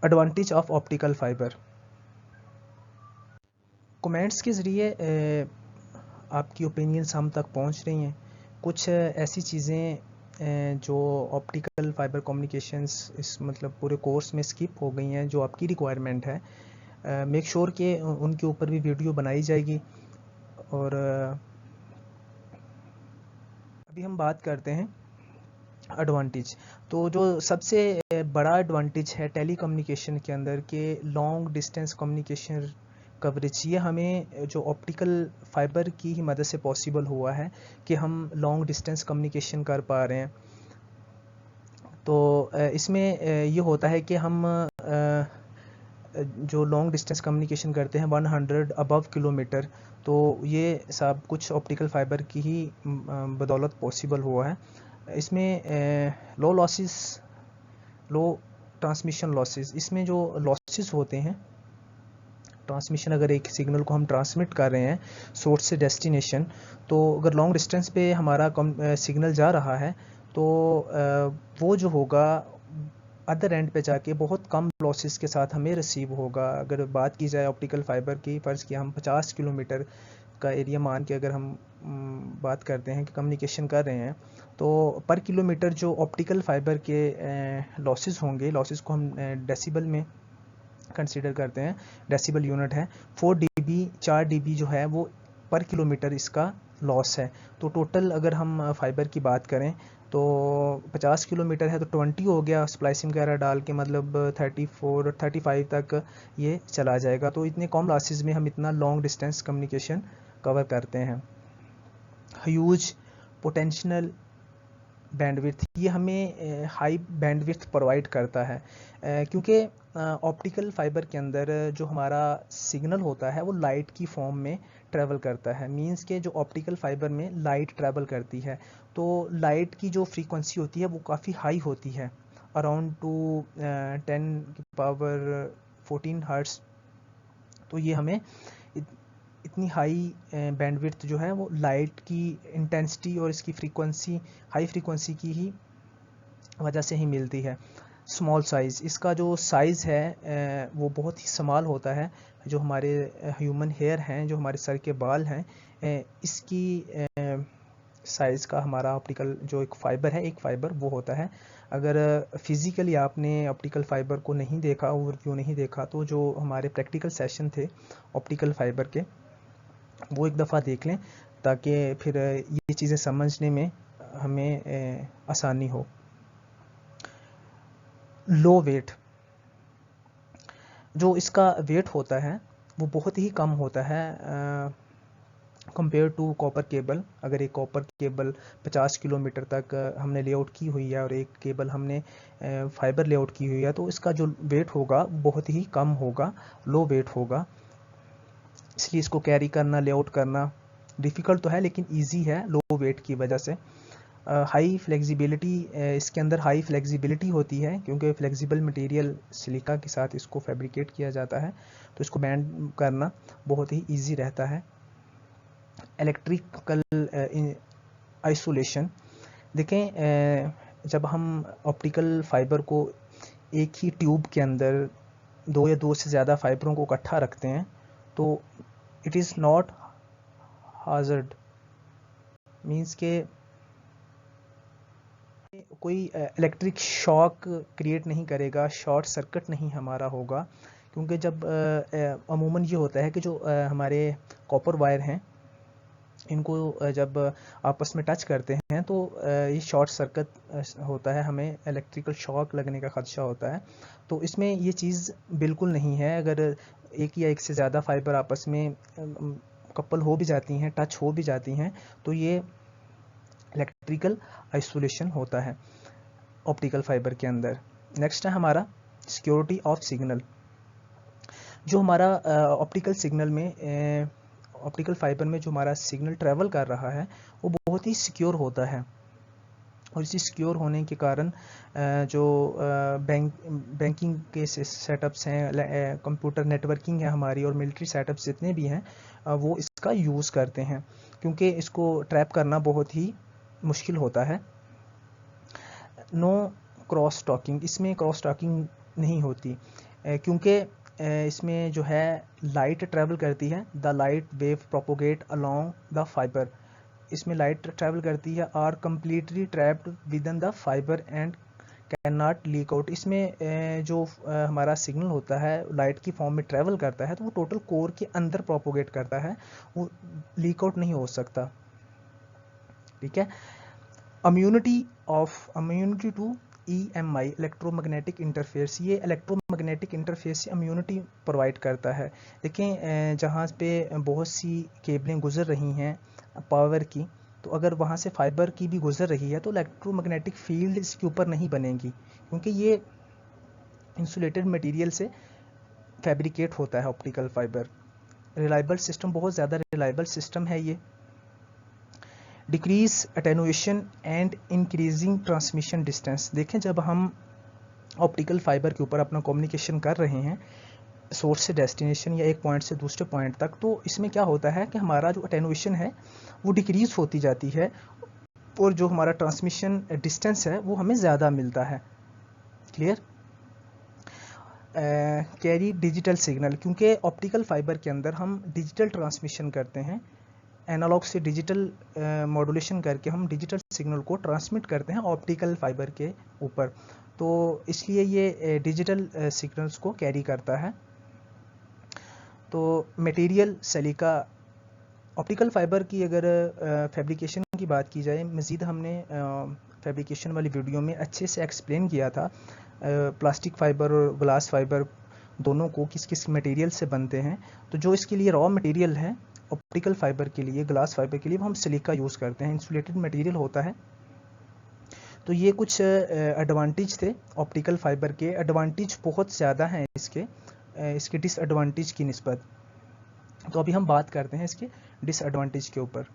Advantage of optical fibre. Comments के ज़रिए आपकी ओपिनियंस हम तक पहुंच रही हैं। कुछ ऐसी चीज़ें जो ऑप्टिकल फाइबर कम्युनिकेशंस इस मतलब पूरे कोर्स में स्किप हो गई हैं, जो आपकी रिक्वायरमेंट है। मेक श्योर कि उनके ऊपर भी वीडियो बनाई जाएगी। और अभी हम बात करते हैं एडवांटेज। तो जो सबसे बड़ा एडवांटेज है टेली कम्युनिकेशन के अंदर के लॉन्ग डिस्टेंस कम्युनिकेशन कवरेज, ये हमें जो ऑप्टिकल फाइबर की ही मदद से पॉसिबल हुआ है कि हम लॉन्ग डिस्टेंस कम्युनिकेशन कर पा रहे हैं। तो इसमें ये होता है कि हम जो लॉन्ग डिस्टेंस कम्युनिकेशन करते हैं 100 अबव किलोमीटर, तो ये सब कुछ ऑप्टिकल फाइबर की ही बदौलत पॉसिबल हुआ है। इसमें लो लॉसेस, लो ट्रांसमिशन लॉसेस, इसमें जो लॉसेस होते हैं ट्रांसमिशन, अगर एक सिग्नल को हम ट्रांसमिट कर रहे हैं सोर्स से डेस्टिनेशन, तो अगर लॉन्ग डिस्टेंस पे हमारा सिग्नल जा रहा है तो वो जो होगा अदर एंड पे जाके बहुत कम लॉसेस के साथ हमें रिसीव होगा। अगर बात की जाए ऑप्टिकल फाइबर की, फ़र्ज़ किया हम 50 किलोमीटर का एरिया मान के अगर हम बात करते हैं कि कम्युनिकेशन कर रहे हैं, तो पर किलोमीटर जो ऑप्टिकल फाइबर के लॉसेस होंगे, लॉसेस को हम डेसिबल में कंसीडर करते हैं, डेसिबल यूनिट है 4 dB, 4 dB जो है वो पर किलोमीटर इसका लॉस है। तो टोटल अगर हम फाइबर की बात करें तो 50 किलोमीटर है तो 20 हो गया, स्प्लाइसिंग वगैरह डाल के मतलब 34 35 तक ये चला जाएगा। तो इतने कम लॉसेस में हम इतना लॉन्ग डिस्टेंस कम्युनिकेशन कवर करते हैं। ह्यूज पोटेंशियल बैंडविड्थ, ये हमें हाई बैंडविड्थ प्रोवाइड करता है, क्योंकि ऑप्टिकल फाइबर के अंदर जो हमारा सिग्नल होता है वो लाइट की फॉर्म में ट्रैवल करता है। मींस के जो ऑप्टिकल फाइबर में लाइट ट्रैवल करती है, तो लाइट की जो फ्रीक्वेंसी होती है वो काफ़ी हाई होती है, अराउंड टू 10⁻14 हर्ट्स। तो ये हमें इतनी हाई बैंडविड्थ जो है वो लाइट की इंटेंसिटी और इसकी फ्रीक्वेंसी, हाई फ्रीक्वेंसी की ही वजह से ही मिलती है। स्मॉल साइज़, इसका जो साइज़ है वो बहुत ही स्मॉल होता है। जो हमारे ह्यूमन हेयर हैं, जो हमारे सर के बाल हैं, इसकी साइज़ का हमारा ऑप्टिकल जो एक फ़ाइबर है, एक फ़ाइबर वो होता है। अगर फिज़िकली आपने ऑप्टिकल फ़ाइबर को नहीं देखा, ओवरव्यू नहीं देखा, तो जो हमारे प्रैक्टिकल सेशन थे ऑप्टिकल फ़ाइबर के, वो एक दफ़ा देख लें ताकि फिर ये चीज़ें समझने में हमें आसानी हो। लो वेट, जो इसका वेट होता है वो बहुत ही कम होता है कंपेयर टू कॉपर केबल। अगर एक कॉपर केबल 50 किलोमीटर तक हमने लेआउट की हुई है और एक केबल हमने फाइबर लेआउट की हुई है, तो इसका जो वेट होगा बहुत ही कम होगा, लो वेट होगा। इसलिए इसको कैरी करना, लेआउट करना डिफ़िकल्ट तो है लेकिन ईजी है लो वेट की वजह से। हाई फ्लेक्सिबिलिटी, इसके अंदर हाई फ्लेक्सिबिलिटी होती है क्योंकि फ्लेक्सिबल मटेरियल सिलिका के साथ इसको फैब्रिकेट किया जाता है, तो इसको बैंड करना बहुत ही ईजी रहता है। इलेक्ट्रिकल आइसोलेशन, देखें जब हम ऑप्टिकल फाइबर को एक ही ट्यूब के अंदर दो या दो से ज़्यादा फाइबरों को इकट्ठा रखते हैं तो इट इज़ नॉट हाजर्ड, मीन्स के कोई इलेक्ट्रिक शॉक क्रिएट नहीं करेगा, शॉर्ट सर्किट नहीं हमारा होगा। क्योंकि जब अमूमन ये होता है कि जो हमारे कॉपर वायर हैं, इनको जब आपस में टच करते हैं तो ये शॉर्ट सर्किट होता है, हमें इलेक्ट्रिकल शॉक लगने का ख़दशा होता है। तो इसमें ये चीज़ बिल्कुल नहीं है। अगर एक या एक से ज़्यादा फाइबर आपस में कपल हो भी जाती हैं, टच हो भी जाती हैं, तो ये इलेक्ट्रिकल आइसोलेशन होता है ऑप्टिकल फाइबर के अंदर। नेक्स्ट है हमारा सिक्योरिटी ऑफ सिग्नल। जो हमारा ऑप्टिकल सिग्नल में ऑप्टिकल फाइबर में जो हमारा सिग्नल ट्रैवल कर रहा है वो बहुत ही सिक्योर होता है, और इसी सिक्योर होने के कारण जो बैंकिंग के सेटअप्स हैं, कंप्यूटर नेटवर्किंग है हमारी, और मिलिट्री सेटअप्स जितने भी हैं वो इसका यूज़ करते हैं, क्योंकि इसको ट्रैप करना बहुत ही मुश्किल होता है। नो क्रॉस टॉकिंग, इसमें क्रॉस टॉकिंग नहीं होती क्योंकि इसमें जो है लाइट ट्रैवल करती है, the light wave propagate along the fibre, इसमें लाइट ट्रैवल करती है, are completely trapped within the fibre and can not leak out. इसमें जो हमारा सिग्नल होता है लाइट की फॉर्म में ट्रैवल करता है तो वो टोटल कोर के अंदर प्रोपोगेट करता है, वो लीक आउट नहीं हो सकता। ठीक है। Immunity to EMI electromagnetic interference, ये इलेक्ट्रोमैग्नेटिक इंटरफेरेंस से इम्यूनिटी प्रोवाइड करता है। देखें जहाँ पे बहुत सी केबलें गुजर रही हैं पावर की, तो अगर वहाँ से फाइबर की भी गुजर रही है तो इलेक्ट्रोमैग्नेटिक फील्ड इसके ऊपर नहीं बनेगी क्योंकि ये इंसुलेटेड मटेरियल से फैब्रिकेट होता है ऑप्टिकल फाइबर। रिलायबल सिस्टम, बहुत ज़्यादा रिलायबल सिस्टम है ये। Decrease attenuation and increasing transmission distance, देखें जब हम ऑप्टिकल फाइबर के ऊपर अपना कम्युनिकेशन कर रहे हैं सोर्स से डेस्टिनेशन या एक पॉइंट से दूसरे पॉइंट तक, तो इसमें क्या होता है कि हमारा जो अटेनुएशन है वो डिक्रीज होती जाती है और जो हमारा ट्रांसमिशन डिस्टेंस है वो हमें ज़्यादा मिलता है। क्लियर। कैरी डिजिटल सिग्नल, क्योंकि ऑप्टिकल फाइबर के अंदर हम डिजिटल ट्रांसमिशन करते हैं, एनालॉग से डिजिटल मॉड्यूलेशन करके हम डिजिटल सिग्नल को ट्रांसमिट करते हैं ऑप्टिकल फाइबर के ऊपर, तो इसलिए ये डिजिटल सिग्नल्स को कैरी करता है। तो मटेरियल सिलिका, ऑप्टिकल फाइबर की अगर फैब्रिकेशन की बात की जाए, मज़ीद हमने फैब्रिकेशन वाली वीडियो में अच्छे से एक्सप्लेन किया था प्लास्टिक फाइबर और ग्लास फाइबर दोनों को किस किस मटेरियल से बनते हैं। तो जो इसके लिए रॉ मटेरियल है ऑप्टिकल फाइबर के लिए, ग्लास फाइबर के लिए, वो हम सिलिका यूज़ करते हैं, इंसुलेटेड मटेरियल होता है। तो ये कुछ एडवांटेज थे ऑप्टिकल फाइबर के। एडवांटेज बहुत ज़्यादा हैं इसके डिसएडवांटेज की निस्बत। तो अभी हम बात करते हैं इसके डिसएडवांटेज के ऊपर।